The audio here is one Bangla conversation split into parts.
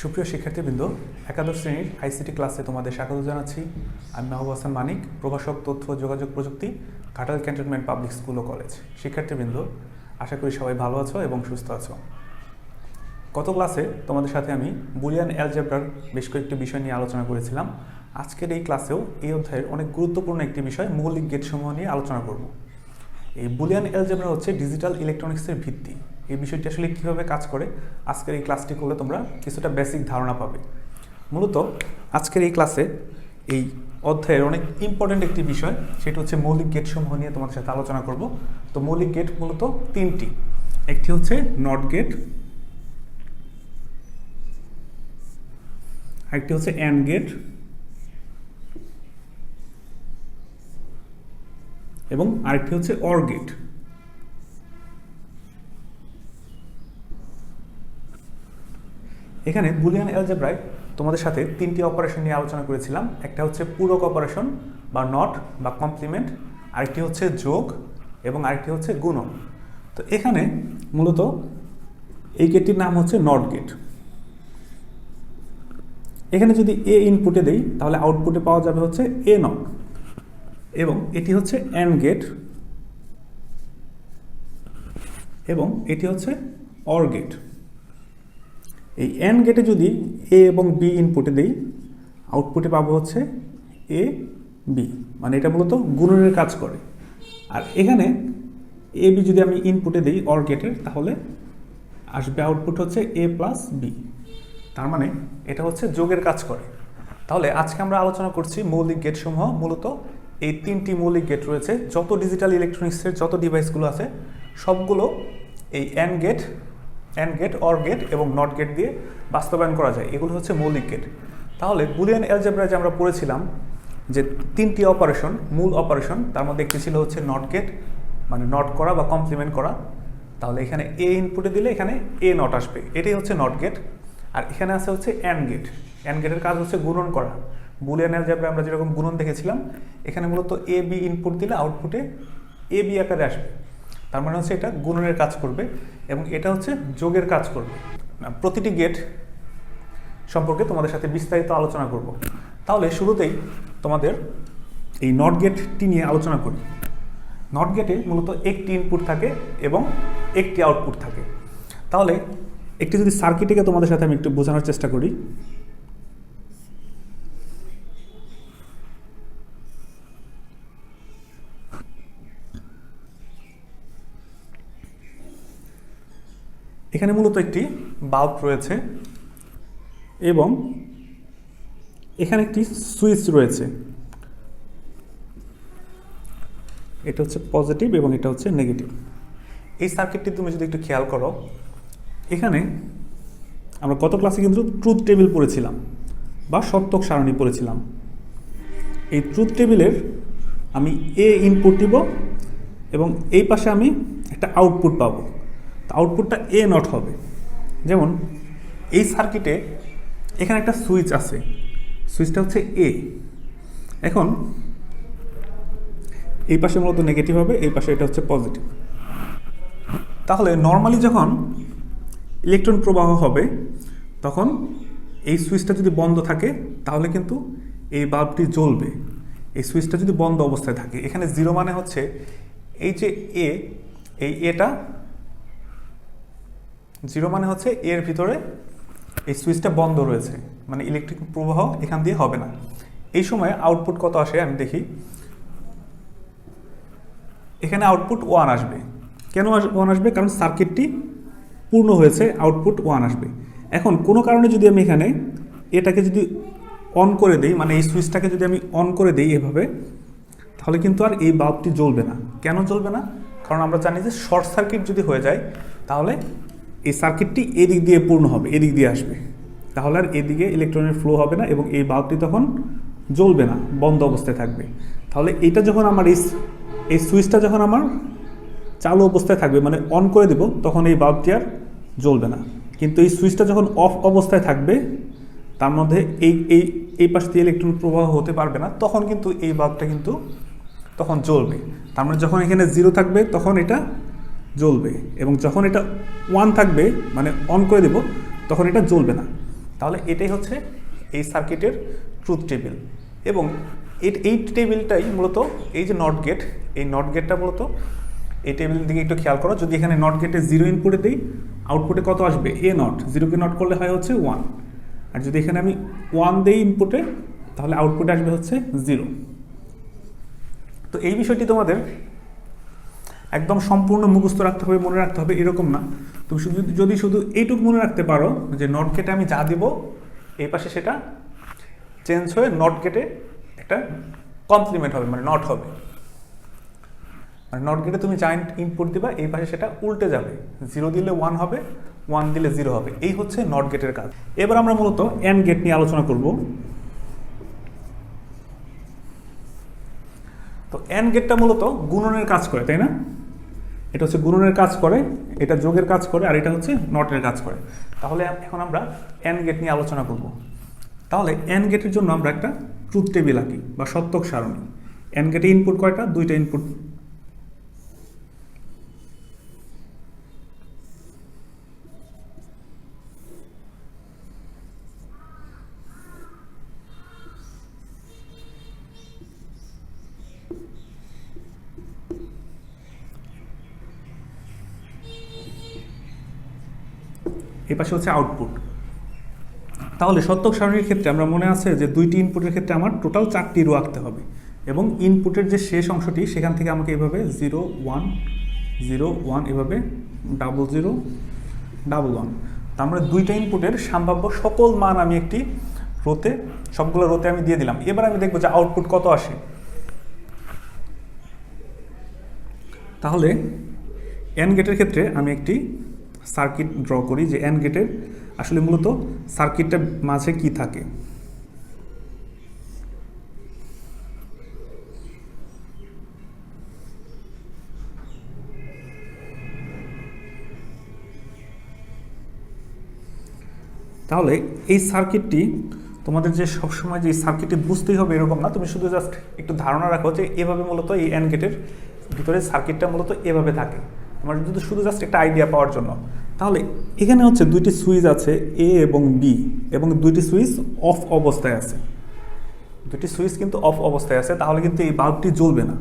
সুপ্রিয় শিক্ষার্থীবৃন্দ, একাদশ শ্রেণীর আইসিটি ক্লাসে তোমাদের স্বাগত জানাচ্ছি। আমি মাহবুব হাসান মানিক, প্রভাষক তথ্য ও যোগাযোগ প্রযুক্তি, ঘাটাল ক্যান্টনমেন্ট পাবলিক স্কুল ও কলেজ। শিক্ষার্থীবৃন্দ, আশা করি সবাই ভালো আছো এবং সুস্থ আছো। গত ক্লাসে তোমাদের সাথে আমি বুলিয়ান অ্যালজেব্রার বেশ কয়েকটি বিষয় নিয়ে আলোচনা করেছিলাম। আজকের এই ক্লাসেও এই অধ্যায়ের অনেক গুরুত্বপূর্ণ একটি বিষয় মৌলিক গেটসমূহ নিয়ে আলোচনা করব। এই বুলিয়ান অ্যালজেব্রা হচ্ছে ডিজিটাল ইলেকট্রনিক্সের ভিত্তি। এই বিষয়টি আসলে কীভাবে কাজ করে আজকের এই ক্লাসটি করলে তোমরা কিছুটা বেসিক ধারণা পাবে। মূলত আজকের এই ক্লাসে এই অধ্যায়ের অনেক ইম্পর্ট্যান্ট একটি বিষয়, সেটা হচ্ছে মৌলিক গেটসমূহ নিয়ে তোমাদের সাথে আলোচনা করব। তো মৌলিক গেট মূলত তিনটি। একটি হচ্ছে নট গেট, আরেকটি হচ্ছে অ্যান্ড গেট এবং আরেকটি হচ্ছে অর গেট। এখানে বুলিয়ান অ্যালজেব্রায় তোমাদের সাথে তিনটি অপারেশন নিয়ে আলোচনা করেছিলাম। একটা হচ্ছে পূরক অপারেশন বা নট বা কমপ্লিমেন্ট, আরেকটি হচ্ছে যোগ এবং আরেকটি হচ্ছে গুণন। তো এখানে মূলত এই গেটটির নাম হচ্ছে নট গেট। এখানে যদি এ ইনপুটে দেই তাহলে আউটপুটে পাওয়া যাবে হচ্ছে এ নট, এবং এটি হচ্ছে অ্যান্ড গেট এবং এটি হচ্ছে অর গেট। এই অ্যান্ড গেটে যদি এ এবং বি ইনপুটে দেই আউটপুটে পাবো হচ্ছে এ বি, মানে এটা মূলত গুণনের কাজ করে। আর এখানে এ বি যদি আমি ইনপুটে দিই অর গেটের, তাহলে আসবে আউটপুট হচ্ছে এ প্লাস বি, তার মানে এটা হচ্ছে যোগের কাজ করে। তাহলে আজকে আমরা আলোচনা করছি মৌলিক গেটসমূহ। মূলত এই তিনটি মৌলিক গেট রয়েছে। যত ডিজিটাল ইলেকট্রনিক্সের যত ডিভাইসগুলো আছে সবগুলো এই অ্যান্ড গেট, অর গেট এবং নট গেট দিয়ে বাস্তবায়ন করা যায়। এগুলো হচ্ছে মৌলিক গেট। তাহলে বুলিয়ান অ্যালজেব্রায় যে আমরা পড়েছিলাম যে তিনটি অপারেশন, মূল অপারেশন, তার মধ্যে একটি ছিল হচ্ছে নট গেট, মানে নট করা বা কমপ্লিমেন্ট করা। তাহলে এখানে এ ইনপুটে দিলে এখানে এ নট আসবে, এটাই হচ্ছে নট গেট। আর এখানে আছে হচ্ছে অ্যান্ড গেট। অ্যান্ড গেটের কাজ হচ্ছে গুণন করা। বুলিয়ান অ্যালজেব্রায় আমরা যেরকম গুণন দেখেছিলাম, এখানে মূলত এ বি ইনপুট দিলে আউটপুটে এ বি আকারে আসবে, তার মানে হচ্ছে এটা গুণনের কাজ করবে এবং এটা হচ্ছে যোগের কাজ করবে। প্রতিটি গেট সম্পর্কে তোমাদের সাথে বিস্তারিত আলোচনা করব। তাহলে শুরুতেই তোমাদের এই নট গেটটি নিয়ে আলোচনা করি। নট গেটে মূলত একটি ইনপুট থাকে এবং একটি আউটপুট থাকে। তাহলে একটি যদি সার্কিটকে তোমাদের সাথে আমি একটু বোঝানোর চেষ্টা করি। এখানে মূলত একটি বাল্ব রয়েছে এবং এখানে একটি সুইচ রয়েছে। এটা হচ্ছে পজিটিভ এবং এটা হচ্ছে নেগেটিভ। এই সার্কিটটি তুমি যদি একটু খেয়াল করো, এখানে আমরা গত ক্লাসে কিন্তু ট্রুথ টেবিল পড়েছিলাম বা সত্যক সারণী পড়েছিলাম। এই ট্রুথ টেবিলের আমি এ ইনপুট দিব এবং এই পাশে আমি একটা আউটপুট পাবো। আউটপুটটা এ নট হবে। যেমন এই সার্কিটে এখানে একটা সুইচ আছে, সুইচটা হচ্ছে এ। এখন এই পাশে মূলত নেগেটিভ হবে, এই পাশে এটা হচ্ছে পজিটিভ। তাহলে নর্মালি যখন ইলেকট্রন প্রবাহ হবে তখন এই সুইচটা যদি বন্ধ থাকে তাহলে কিন্তু এই বাল্বটি জ্বলবে। এই সুইচটা যদি বন্ধ অবস্থায় থাকে, এখানে জিরো মানে হচ্ছে এই যে এ, এই এটা জিরো মানে হচ্ছে এর ভিতরে এই সুইচটা বন্ধ রয়েছে, মানে ইলেকট্রিক প্রবাহ এখান দিয়ে হবে না। এই সময় আউটপুট কত আসে আমি দেখি। এখানে আউটপুট 1 আসবে। কেন 1 আসবে? কারণ সার্কিটটি পূর্ণ হয়েছে, আউটপুট 1 আসবে। এখন কোনো কারণে যদি আমি এখানে এটাকে যদি অন করে দিই, মানে এই সুইচটাকে যদি আমি অন করে দিই এভাবে, তাহলে কিন্তু আর এই বাল্বটি জ্বলবে না। কেন জ্বলবে না? কারণ আমরা জানি যে শর্ট সার্কিট যদি হয়ে যায় তাহলে এই সার্কিটটি এদিক দিয়ে পূর্ণ হবে, এদিক দিয়ে আসবে, তাহলে আর এদিকে ইলেকট্রনের ফ্লো হবে না এবং এই বাল্বটি তখন জ্বলবে না, বন্ধ অবস্থায় থাকবে। তাহলে এটা যখন আমার এই সুইচটা যখন আমার চালু অবস্থায় থাকবে, মানে অন করে দেব, তখন এই বাল্বটি আর জ্বলবে না। কিন্তু এই সুইচটা যখন অফ অবস্থায় থাকবে, তার মধ্যে এই পাশ দিয়ে ইলেকট্রন প্রবাহ হতে পারবে না, তখন কিন্তু এই বাল্বটা কিন্তু তখন জ্বলবে। তার মানে যখন এখানে 0 থাকবে তখন এটা জ্বলবে এবং যখন এটা 1 থাকবে, মানে অন করে দেব, তখন এটা জ্বলবে না। তাহলে এটাই হচ্ছে এই সার্কিটের ট্রুথ টেবিল। এবং এই টেবিলটাই মূলত এই যে নট গেট, এই নট গেটটা মূলত এই টেবিলের দিকে একটু খেয়াল করো। যদি এখানে নট গেটে 0 ইনপুটে দিই, আউটপুটে কত আসবে? এ নট। 0কে নট করলে হয় হচ্ছে 1। আর যদি এখানে আমি 1 দিই ইনপুটে, তাহলে আউটপুটে আসবে হচ্ছে 0। তো এই বিষয়টি তোমাদের একদম সম্পূর্ণ মুখস্থ রাখতে হবে, মনে রাখতে হবে এরকম না। তুমি যদি শুধু এইটুকু মনে রাখতে পারো যে নট গেটে আমি যা দিব এই পাশে সেটা চেঞ্জ হয়ে নট গেটে একটা কমপ্লিমেন্ট হবে, মানে নট হবে। মানে নট গেটে তুমি যা ইনপুট দিবা এই পাশে সেটা উল্টে যাবে, 0 দিলে 1 হবে, 1 দিলে 0 হবে। এই হচ্ছে নট গেটের কাজ। এবার আমরা মূলত এন্ড গেট নিয়ে আলোচনা করব। তো এন্ড গেটটা মূলত গুণনের কাজ করে, তাই না? এটা হচ্ছে গুণনের কাজ করে, এটা যোগের কাজ করে, আর এটা হচ্ছে নটের কাজ করে। তাহলে এখন আমরা এন্ড গেট নিয়ে আলোচনা করব। তাহলে এন্ড গেটের জন্য আমরা একটা ট্রুথ টেবিল আঁকি বা সত্যক সারণী। এন্ড গেটে ইনপুট কয়টা? 2টা ইনপুট। এই পাশে হচ্ছে আউটপুট। তাহলে সত্যক সারণীর ক্ষেত্রে আমরা মনে আছে যে 2টি ইনপুটের ক্ষেত্রে আমার টোটাল 4টি রো আঁকতে হবে, এবং ইনপুটের যে শেষ অংশটি সেখান থেকে আমাকে এভাবে 0 1 0 1 এভাবে 0 0 1 1। তার মানে 2টা ইনপুটের সম্ভাব্য সকল মান আমি একটি রোতে, সবগুলো রোতে আমি দিয়ে দিলাম। এবার আমি দেখবো যে আউটপুট কত আসে। তাহলে এন্ড গেটের ক্ষেত্রে আমি একটি সার্কিট ড্র করি, যে এন্ড গেটের আসলে মূলত সার্কিটটার মাঝে কি থাকে। তাহলে এই সার্কিটটি তোমাদের যে সবসময় যে সার্কিটটি বুঝতেই হবে এরকম না, তুমি শুধু জাস্ট একটু ধারণা রাখো যে এভাবে মূলত এই এন্ড গেটের ভিতরে সার্কিটটা মূলত এভাবে থাকে, তোমার যদি শুধু জাস্ট একটা আইডিয়া পাওয়ার জন্য। তাহলে এখানে হচ্ছে 2টি সুইচ আছে, এ এবং বি, এবং 2টি সুইচ অফ অবস্থায় আছে। 2টি সুইচ কিন্তু অফ অবস্থায় আছে, তাহলে কিন্তু এই বাল্বটি জ্বলবে না।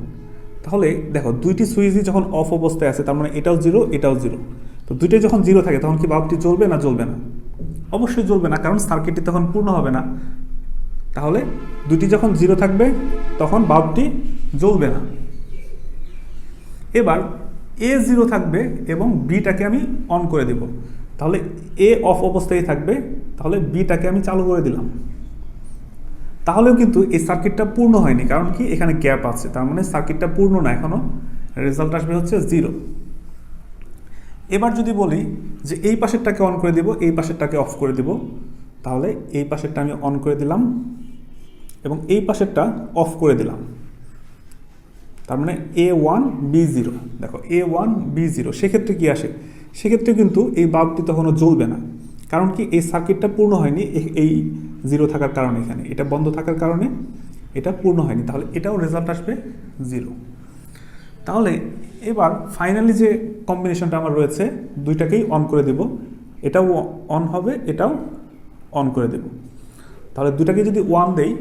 তাহলে দেখো 2টি সুইচই যখন অফ অবস্থায় আছে, তার মানে এটাও 0 এটাও 0। তো 2টাই যখন 0 থাকে তখন কি বাল্বটি জ্বলবে না জ্বলবে না? অবশ্যই জ্বলবে না, কারণ সার্কিটটি তখন পূর্ণ হবে না। তাহলে 2টি যখন 0 থাকবে তখন বাল্বটি জ্বলবে না। এবার এ 0 থাকবে এবং বিটাকে আমি অন করে দেব, তাহলে এ অফ অবস্থায় থাকবে, তাহলে বিটাকে আমি চালু করে দিলাম। তাহলেও কিন্তু এই সার্কিটটা পূর্ণ হয়নি, কারণ কি এখানে গ্যাপ আছে, তার মানে সার্কিটটা পূর্ণ না এখনো, রেজাল্ট আসবে হচ্ছে 0। এবার যদি বলি যে এই পাশেরটাকে অন করে দেব, এই পাশেরটাকে অফ করে দেব, তাহলে এই পাশেরটা আমি অন করে দিলাম এবং এই পাশেরটা অফ করে দিলাম। তার মানে A1 B0, দেখো A1 B0, সেক্ষেত্রে কি আসে? সেক্ষেত্রে কিন্তু এই বাল্বটি তখনও জ্বলবে না, কারণ কি এই সার্কিটটা পূর্ণ হয়নি, এই 0 থাকার কারণে, এখানে এটা বন্ধ থাকার কারণে এটা পূর্ণ হয়নি, তাহলে এটাও রেজাল্ট আসবে 0। তাহলে এবার ফাইনালি যে কম্বিনেশনটা আমার রয়েছে, 2টাকেই অন করে দেব, এটাও অন হবে এটাও অন করে দেব। তাহলে 2টাকে যদি 1 দেই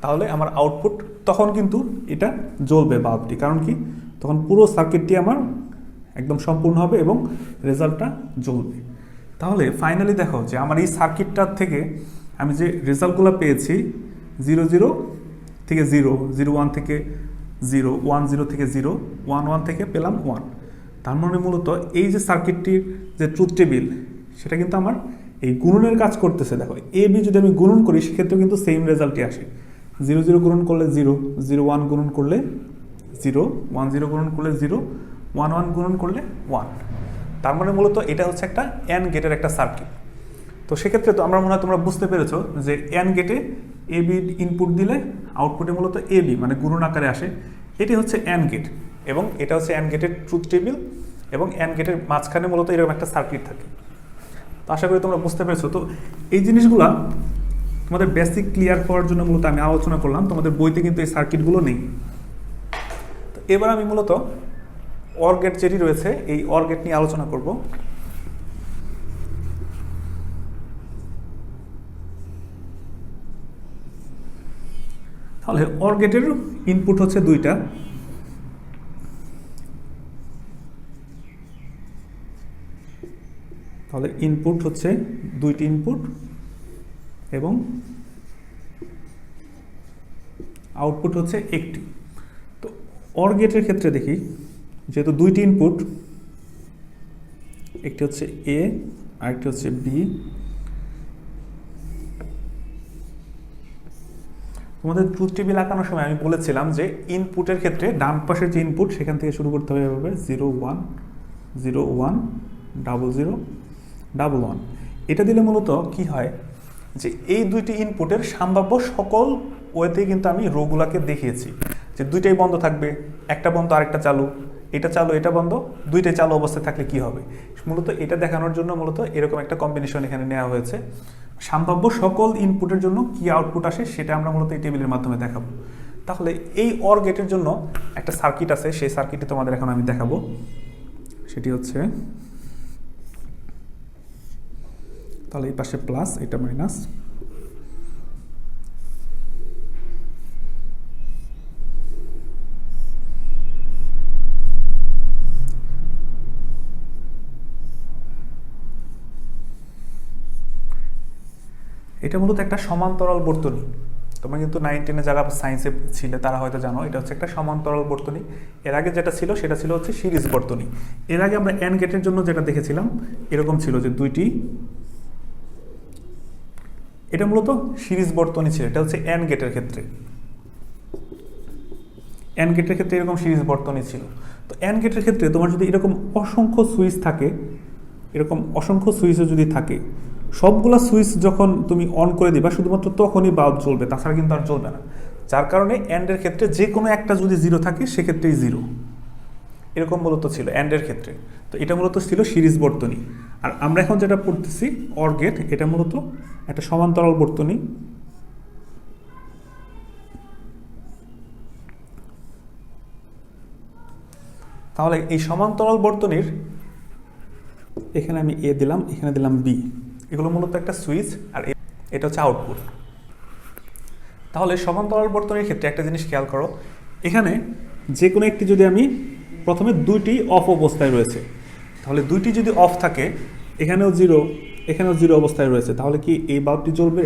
তাহলে আমার আউটপুট তখন কিন্তু এটা জ্বলবে বাল্বটি, কারণ কি তখন পুরো সার্কিটটি আমার একদম সম্পূর্ণ হবে এবং রেজাল্টটা জ্বলবে। তাহলে ফাইনালি দেখো যে আমার এই সার্কিটটার থেকে আমি যে রেজাল্টগুলো পেয়েছি, 0 0 থেকে 0, 0 1 থেকে 0, 1 0 থেকে 0, 1 1 থেকে পেলাম 1। তার মানে মূলত এই যে সার্কিটটির যে ট্রুথ টেবিল সেটা কিন্তু আমার এই গুণনের কাজ করতেছে। দেখো এ বি যদি আমি গুণন করি সেক্ষেত্রে কিন্তু সেম রেজাল্টই আসে। 0 0 গুণন করলে 0, 0 1 গুণন করলে 0, 1 0 গুণন করলে 0, 1 1 গুণন করলে 1। তার মানে মূলত এটা হচ্ছে একটা এন্ড গেটের একটা সার্কিট। তো সেক্ষেত্রে তো আমরা মনে হয় তোমরা বুঝতে পেরেছো যে এন্ড গেটে এ বি ইনপুট দিলে আউটপুটে মূলত এ বি মানে গুণন আকারে আসে। এটি হচ্ছে এন্ড গেট এবং এটা হচ্ছে এন্ড গেটের ট্রুথ টেবিল, এবং এন্ড গেটের মাঝখানে মূলত এরকম একটা সার্কিট থাকে। তো আশা করি তোমরা বুঝতে পেরেছো। তো এই জিনিসগুলো তোমাদের বেসিক ক্লিয়ার করার জন্য মূলত আমি আলোচনা করলাম, তোমাদের বইতে কিন্তু এই সার্কিটগুলো নেই। তো এবার আমি মূলত অর গেট যেটি রয়েছে এই অর গেট নিয়ে আলোচনা করব। তাহলে অর গেটের ইনপুট হচ্ছে দুইটা, তাহলে ইনপুট হচ্ছে দুইটি ইনপুট এবং আউটপুট হচ্ছে একটি। তো অর গেটের ক্ষেত্রে দেখি, যেহেতু দুইটি ইনপুট, একটি হচ্ছে এ আরেকটি হচ্ছে বি। তোমাদের ট্রুথ টেবিল আঁকানোর সময় আমি বলেছিলাম যে ইনপুটের ক্ষেত্রে ডান পাশের যে ইনপুট সেখান থেকে শুরু করতে হবে এভাবে 0 1 0 1 0 0 1 1। এটা দিলে মূলত কি হয় যে এই দুইটি ইনপুটের সম্ভাব্য সকল ওয়েতে কিন্তু আমি রোগুলাকে দেখিয়েছি যে দুইটাই বন্ধ থাকবে, একটা বন্ধ আরেকটা চালু, এটা চালু এটা বন্ধ, দুইটাই চালু অবস্থায় থাকলে কি হবে। মূলত এটা দেখানোর জন্য মূলত এরকম একটা কম্বিনেশন এখানে নেওয়া হয়েছে। সম্ভাব্য সকল ইনপুটের জন্য কি আউটপুট আসে সেটা আমরা মূলত এই টেবিলের মাধ্যমে দেখাবো। তাহলে এই অর গেটের জন্য একটা সার্কিট আছে, সেই সার্কিটে তোমাদের এখন আমি দেখাবো। সেটি হচ্ছে, তাহলে এই পাশে প্লাস, এটা মাইনাস। এটা মূলত একটা সমান্তরাল বর্তনী। তোমরা কিন্তু 9 10 যারা সায়েন্সে ছিলে তারা হয়তো জানো এটা হচ্ছে একটা সমান্তরাল বর্তনী। এর আগে যেটা ছিল সেটা ছিল হচ্ছে সিরিজ বর্তনী। এর আগে আমরা এন্ড গেটের জন্য যেটা দেখেছিলাম এরকম ছিল যে দুইটি, এটা মূলত সিরিজ বর্তনী ছিল। এটা হচ্ছে এন্ড গেটের ক্ষেত্রে, এন্ড গেটের ক্ষেত্রে এরকম সিরিজ বর্তনী ছিল। তো এন্ড গেটের ক্ষেত্রে তোমার যদি এরকম অসংখ্য সুইচ থাকে, এরকম অসংখ্য সুইচও যদি থাকে, সবগুলা সুইচ যখন তুমি অন করে দিবা শুধুমাত্র তখনই বাল্ব জ্বলবে, তাছাড়া কিন্তু আর জ্বলবে না। যার কারণে এন্ডের ক্ষেত্রে যে কোনো একটা যদি জিরো থাকে সেক্ষেত্রেই জিরো, এরকম মূলত ছিল এন্ডের ক্ষেত্রে। তো এটা মূলত ছিল সিরিজ বর্তনী। আর আমরা এখন যেটা পড়তেছি অর গেট, এটা মূলত একটা সমান্তরাল বর্তনী। তাহলে এই সমান্তরাল বর্তনীর এখানে আমি এ দিলাম, এখানে দিলাম বি, এগুলো মূলত একটা সুইচ, আর এটা হচ্ছে আউটপুট। তাহলে সমান্তরাল বর্তনীর ক্ষেত্রে একটা জিনিস খেয়াল করো, এখানে যে কোনো একটি যদি আমি প্রথমে দুইটি অফ অবস্থায় রয়েছে, তাহলে দুইটি যদি অফ থাকে, এখানেও জিরো এখানেও জিরো অবস্থায় রয়েছে, তাহলে কি এই বাল্বটি জ্বলবে?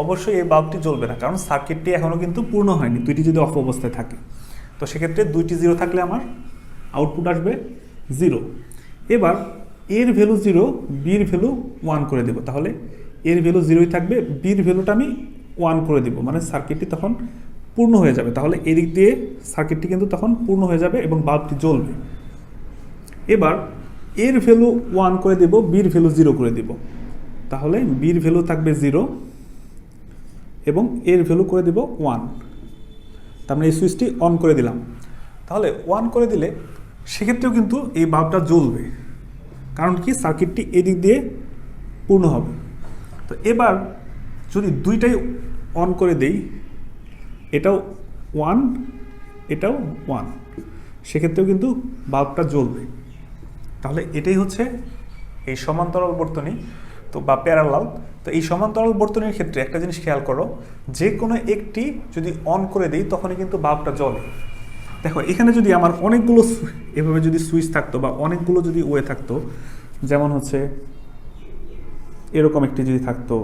অবশ্যই এই বাল্বটি জ্বলবে না, কারণ সার্কিটটি এখনও কিন্তু পূর্ণ হয়নি, দুইটি যদি অফ অবস্থায় থাকে। তো সেক্ষেত্রে দুইটি জিরো থাকলে আমার আউটপুট আসবে জিরো। এবার এর ভ্যালু জিরো, বির ভ্যালু 1 করে দেব, তাহলে এর ভ্যালু জিরোই থাকবে, বির ভ্যালুটা আমি 1 করে দিব, মানে সার্কিটটি তখন পূর্ণ হয়ে যাবে। তাহলে এদিক দিয়ে সার্কিটটি কিন্তু তখন পূর্ণ হয়ে যাবে এবং বাল্বটি জ্বলবে। এবার এর ভ্যালু 1 করে দেব, বির ভ্যালু 0 করে দেব, তাহলে বির ভ্যালু থাকবে 0 এবং এর ভ্যালু করে দেব 1। তার মানে এই সুইচটি অন করে দিলাম। তাহলে 1 করে দিলে সেক্ষেত্রেও কিন্তু এই বাল্বটা জ্বলবে, কারণ কি সার্কিটটি এদিক দিয়ে পূর্ণ হবে। তো এবার যদি দুইটাই অন করে দেই, এটাও 1 এটাও 1, সেক্ষেত্রেও কিন্তু বাল্বটা জ্বলবে। তাহলে এটাই হচ্ছে এই সমান্তরাল বর্তনী, তো বা প্যারালাল। তো এই সমান্তরাল বর্তনীর ক্ষেত্রে একটা জিনিস খেয়াল করো, যে কোনো একটি যদি অন করে দেই তখনই কিন্তু বাল্বটা জ্বলে। দেখো এখানে যদি আমার অনেকগুলো এভাবে যদি সুইচ থাকতো বা অনেকগুলো যদি ওয়ে থাকতো, যেমন হচ্ছে এরকম একটি যদি থাকতো,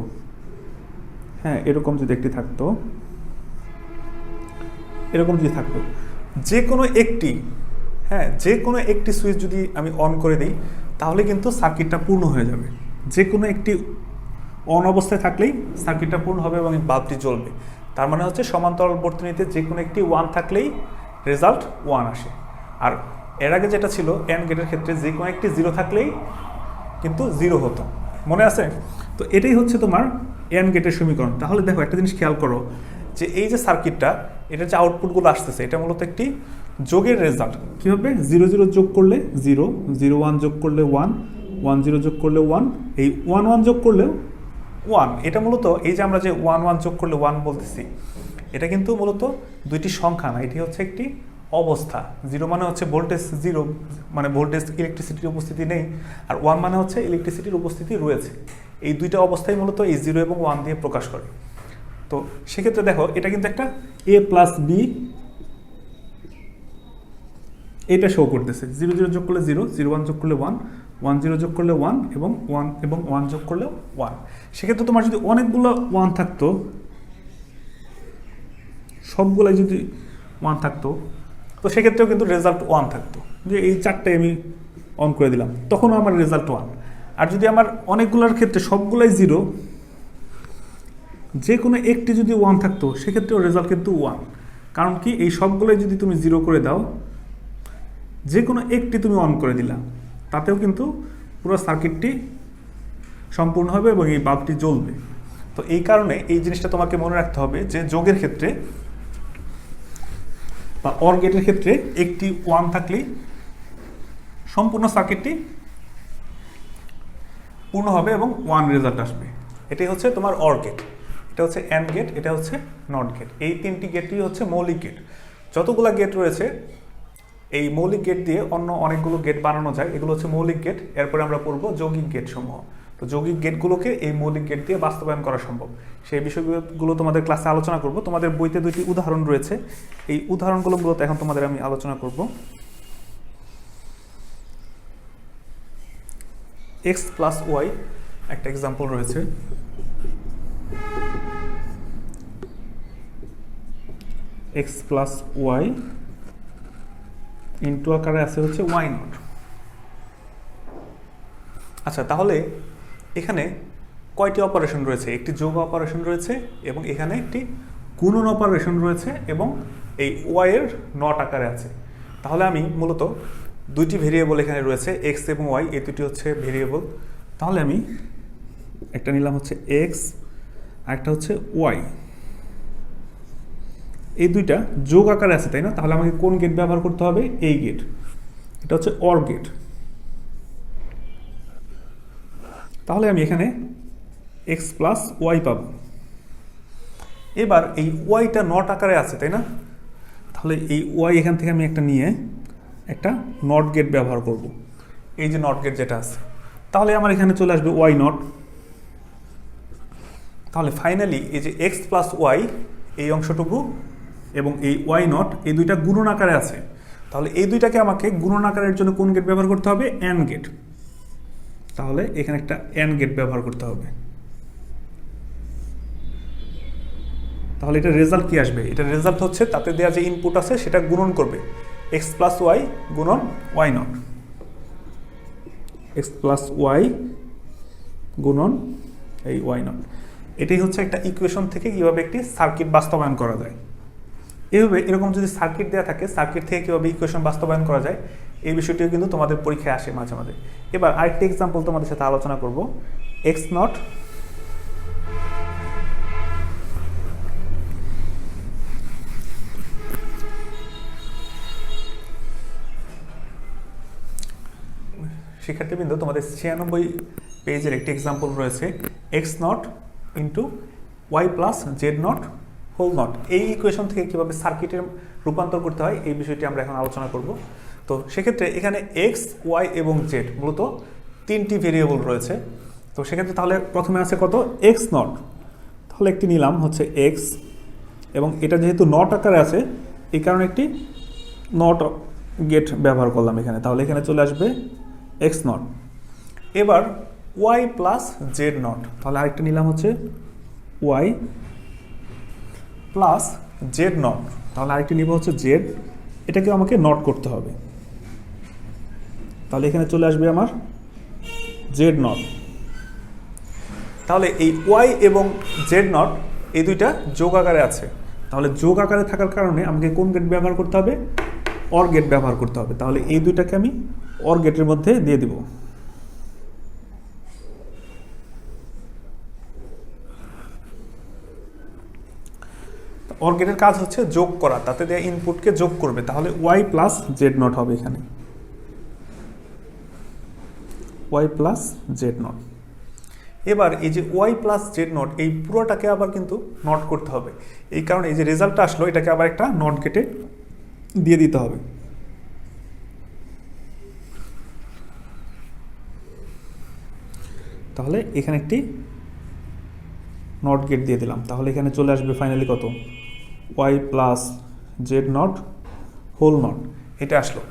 হ্যাঁ এরকম যদি একটি থাকতো, এরকম যদি থাকতো, যে কোনো একটি, হ্যাঁ যে কোনো একটি সুইচ যদি আমি অন করে দিই তাহলে কিন্তু সার্কিটটা পূর্ণ হয়ে যাবে। যে কোনো একটি অন অবস্থায় থাকলেই সার্কিটটা পূর্ণ হবে এবং বাল্বটি জ্বলবে। তার মানে হচ্ছে সমান্তরাল বর্তনীতে যে কোনো একটি 1 থাকলেই রেজাল্ট 1 আসে। আর এর আগে যেটা ছিল এন্ড গেটের ক্ষেত্রে যে কোনো একটি 0 থাকলেই কিন্তু 0 হতো, মনে আছে? তো এটাই হচ্ছে তোমার এন্ড গেটের সমীকরণ। তাহলে দেখো একটা জিনিস খেয়াল করো, যে এই যে সার্কিটটা, এটা যে আউটপুটগুলো আসতেছে এটা মূলত একটি যোগের রেজাল্ট। কীভাবে? 0 0 যোগ করলে 0, 0 1 যোগ করলে 1, 1 0 যোগ করলে 1, এই 1 1 যোগ করলেও 1। এটা মূলত এই যে আমরা যে 1 1 যোগ করলে 1 বলতেছি, এটা কিন্তু মূলত দুইটি সংখ্যা না, এটি হচ্ছে একটি অবস্থা। 0 মানে হচ্ছে ভোল্টেজ 0, মানে ভোল্টেজ ইলেকট্রিসিটির উপস্থিতি নেই, আর 1 মানে হচ্ছে ইলেকট্রিসিটির উপস্থিতি রয়েছে। এই দুইটা অবস্থায় মূলত এই 0 এবং 1 দিয়ে প্রকাশ করে। তো সেক্ষেত্রে দেখো এটা কিন্তু একটা এ প্লাস বি, এটা শো করতেছে 0 0 যোগ করলে 0, 0 1 যোগ করলে 1, 1 0 যোগ করলে 1 এবং 1 যোগ করলে 1। সেক্ষেত্রে তোমার যদি অনেকগুলো 1 থাকতো, সবগুলাই যদি 1 থাকতো, তো সেক্ষেত্রেও কিন্তু রেজাল্ট 1 থাকতো, যে এই 4টে আমি অন করে দিলাম, তখনও আমার রেজাল্ট 1। আর যদি আমার অনেকগুলোর ক্ষেত্রে সবগুলাই 0, যে কোনো একটি যদি 1 থাকতো, সেক্ষেত্রেও রেজাল্ট কিন্তু 1। কারণ কি, এই সবগুলোই যদি তুমি 0 করে দাও, যে কোনো একটি তুমি অন করে দিলা, তাতেও কিন্তু পুরো সার্কিটটি সম্পূর্ণ হবে এবং এই বাল্বটি জ্বলবে। তো এই কারণে এই জিনিসটা তোমাকে মনে রাখতে হবে যে যোগের ক্ষেত্রে বা অর গেটের ক্ষেত্রে একটি 1 থাকলেই সম্পূর্ণ সার্কিটটি পূর্ণ হবে এবং 1 রেজাল্ট আসবে। এটাই হচ্ছে তোমার অর গেট। এটা হচ্ছে অ্যান্ড গেট, এটা হচ্ছে নট গেট। এই তিনটি গেটই হচ্ছে মৌলিক গেট। যতগুলো গেট রয়েছে, এই মৌলিক গেট দিয়ে অন্য অনেকগুলো গেট বানানো যায়, এগুলো হচ্ছে মৌলিক গেট। এরপরে আমরা পড়বো যৌগিক গেট সমূহ। তো যৌগিক গেটগুলোকে এই মৌলিক গেট দিয়ে বাস্তবায়ন করা সম্ভব, সেই বিষয়গুলো তোমাদের ক্লাসে আলোচনা করব। তোমাদের বইতে 2টি উদাহরণ রয়েছে, এই উদাহরণগুলো মূলত এখন তোমাদের আমি আলোচনা করব। এক্স প্লাস ওয়াই একটা এক্সাম্পল রয়েছে। এক্স প্লাস ওয়াই ইন্টু আকারে আছে হচ্ছে ওয়াই নট। আচ্ছা, তাহলে এখানে কয়টি অপারেশন রয়েছে? একটি যোগ অপারেশন রয়েছে এবং এখানে একটি গুণন অপারেশন রয়েছে এবং এই ওয়াই এর নট আকারে আছে। তাহলে আমি মূলত 2টি ভেরিয়েবল এখানে রয়েছে, এক্স এবং ওয়াই, এই দুটি হচ্ছে ভেরিয়েবল। তাহলে আমি একটা নিলাম হচ্ছে এক্স আর একটা হচ্ছে ওয়াই, এই দুইটা যোগ আকারে আছে, তাই না? তাহলে আমাকে কোন গেট ব্যবহার করতে হবে? এই গেট। এটা হচ্ছে অর গেট। তাহলে আমি এখানে এক্স প্লাস ওয়াই পাবো। এবার এই ওয়াইটা নট আকারে আছে, তাই না? তাহলে এই ওয়াই এখান থেকে আমি একটা নিয়ে একটা নট গেট ব্যবহার করব, এই যে নট গেট যেটা আছে। তাহলে আমার এখানে চলে আসবে ওয়াই নট। তাহলে ফাইনালি এই যে এক্স প্লাস ওয়াই, এই অংশটুকু এবং এই ওয়াই নট, এই দুইটা গুণন আকারে আছে। তাহলে এই দুইটাকে আমাকে গুণন আকারের জন্য কোন গেট ব্যবহার করতে হবে? And gate. তাহলে এখানে একটা অ্যান্ড গেট ব্যবহার করতে হবে। তাহলে এটা রেজাল্ট কি আসবে? এটা রেজাল্ট হচ্ছে তাতে দেওয়া যে ইনপুট আছে সেটা গুণন করবে, এক্স প্লাস ওয়াই গুণন Y not, X plus Y গুণন এই ওয়াই নট। এটাই হচ্ছে একটা ইকুয়েশন থেকে কীভাবে একটি সার্কিট বাস্তবায়ন করা যায়। এইভাবে এরকম যদি সার্কিট দেওয়া থাকে, সার্কিট থেকে কীভাবে ইকুয়েশন বাস্তবায়ন করা যায়, এই বিষয়টিও কিন্তু তোমাদের পরীক্ষায় আসে মাঝে মাঝে। এবার আরেকটি এক্সাম্পল তোমাদের সাথে আলোচনা করব। এক্স নট শিক্ষার্থীবৃন্দ, তোমাদের 96 পেজের একটি এক্সাম্পল রয়েছে, X not into Y plus Z not whole not. এই ইকুয়েশন থেকে কীভাবে সার্কিটের রূপান্তর করতে হয়, এই বিষয়টি আমরা এখন আলোচনা করব। তো সেক্ষেত্রে এখানে এক্স, ওয়াই এবং জেড মূলত 3টি ভেরিয়েবল রয়েছে। তো সেক্ষেত্রে তাহলে প্রথমে আছে কত? X not. তাহলে একটি নিলাম হচ্ছে এক্স, এবং এটা যেহেতু নট আকারে আছে, এই কারণে একটি নট গেট ব্যবহার করলাম এখানে। তাহলে এখানে চলে আসবে এক্স নট। এবার ওয়াই প্লাস জেড নট, তাহলে আরেকটা নিলাম হচ্ছে ওয়াই প্লাস জেড নট। তাহলে আরেকটি নিব হচ্ছে জেড, এটাকে আমাকে নট করতে হবে। তাহলে এখানে চলে আসবে আমার জেড নট। তাহলে এই ওয়াই এবং জেড নট এই দুইটা যোগ আকারে আছে। তাহলে যোগ আকারে থাকার কারণে আমাকে কোন গেট ব্যবহার করতে হবে? অর গেট ব্যবহার করতে হবে। তাহলে এই দুইটাকে আমি অর গেটের মধ্যে দিয়ে দিব। অর গেটের কাজ হচ্ছে যোগ করা, তাতে দেওয়া ইনপুটকে যোগ করবে। তাহলে ওয়াই প্লাস জেড নট হবে এখানে, ওয়াই প্লাস জেড নট। এবার এই যে ওয়াই প্লাস জেড নট, এই পুরোটাকে আবার কিন্তু নট করতে হবে। এই কারণে এই যে রেজাল্টটা আসলো, এটাকে আবার একটা নট গেটে দিয়ে দিতে হবে। তাহলে এখানে একটি নট গেট দিয়ে দিলাম, তাহলে এখানে চলে আসবে ফাইনালি কত, Y plus Z not whole not, এটা আসলো।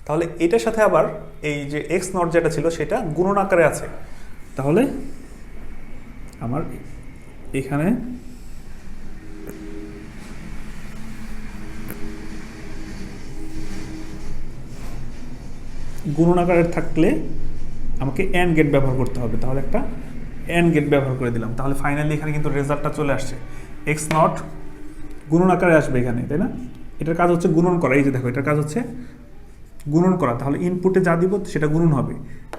তাহলে এটার সাথে আবার এই যে এক্স নট যেটা ছিল সেটা গুণন আকারে আছে, তাহলে আমার এখানে গুণন আকারে থাকলে আমাকে অ্যান্ড গেট ব্যবহার করতে হবে, তাহলে একটা অ্যান্ড গেট ব্যবহার করে দিলাম। তাহলে ফাইনালি এখানে কিন্তু রেজাল্টটা চলে আসছে, এক্স নট গুণন আকারে আসবে এখানে, তাই না? এটার কাজ হচ্ছে গুণন করা, এই যে দেখো এটার কাজ হচ্ছে গুণন করা, তাহলে ইনপুটে যা দিব সেটা গুণন হবে,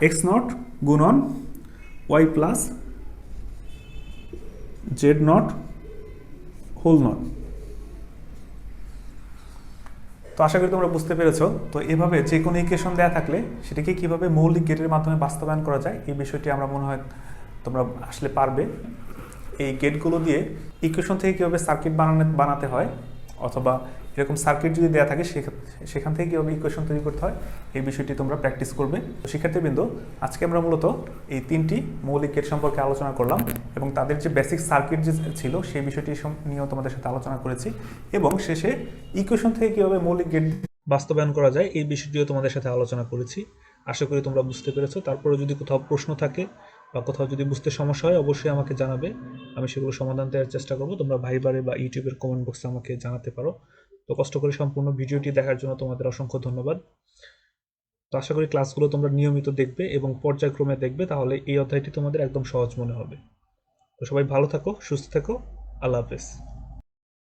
এক্স নট গুণন Y plus Z not whole not. তো আশা করি তোমরা বুঝতে পেরেছো। তো এভাবে যে কোনো ইকুয়েশন দেওয়া থাকলে সেটাকে কীভাবে মৌলিক গেটের মাধ্যমে বাস্তবায়ন করা যায় এই বিষয়টি আমরা মনে হয় তোমরা আসলে পারবে। এই গেটগুলো দিয়ে ইকুয়েশন থেকে কীভাবে সার্কিট বানাতে হয়, অথবা এরকম সার্কিট যদি দেওয়া থাকে সেখান থেকে কীভাবে ইকুয়েশন তৈরি করতে হয় এই বিষয়টি তোমরা প্র্যাকটিস করবে। তো শিক্ষার্থীবৃন্দ, আজকে আমরা মূলত এই 3টি মৌলিক গেট সম্পর্কে আলোচনা করলাম এবং তাদের যে বেসিক সার্কিট যে ছিল সেই বিষয়টি নিয়েও তোমাদের সাথে আলোচনা করেছি, এবং শেষে ইকুয়েশন থেকে কীভাবে মৌলিক গেট বাস্তবায়ন করা যায় এই বিষয়টিও তোমাদের সাথে আলোচনা করেছি। আশা করি তোমরা বুঝতে পেরেছো। তারপরে যদি কোথাও প্রশ্ন থাকে বা কোথাও যদি বুঝতে সমস্যা হয় অবশ্যই আমাকে জানাবে, আমি সেগুলো সমাধান দেওয়ার চেষ্টা করবো। তোমরা ভাইবারে বা ইউটিউবের কমেন্ট বক্সে আমাকে জানাতে পারো। তো কষ্ট করে সম্পূর্ণ ভিডিওটি দেখার জন্য তোমাদের অসংখ্য ধন্যবাদ। তো আশা করি ক্লাসগুলো তোমরা নিয়মিত দেখবে এবং পর্যায়ক্রমে দেখবে, তাহলে এই অধ্যায়টি তোমাদের একদম সহজ মনে হবে। তো সবাই ভালো থাকো, সুস্থ থাকো, আল্লাহ হাফেজ।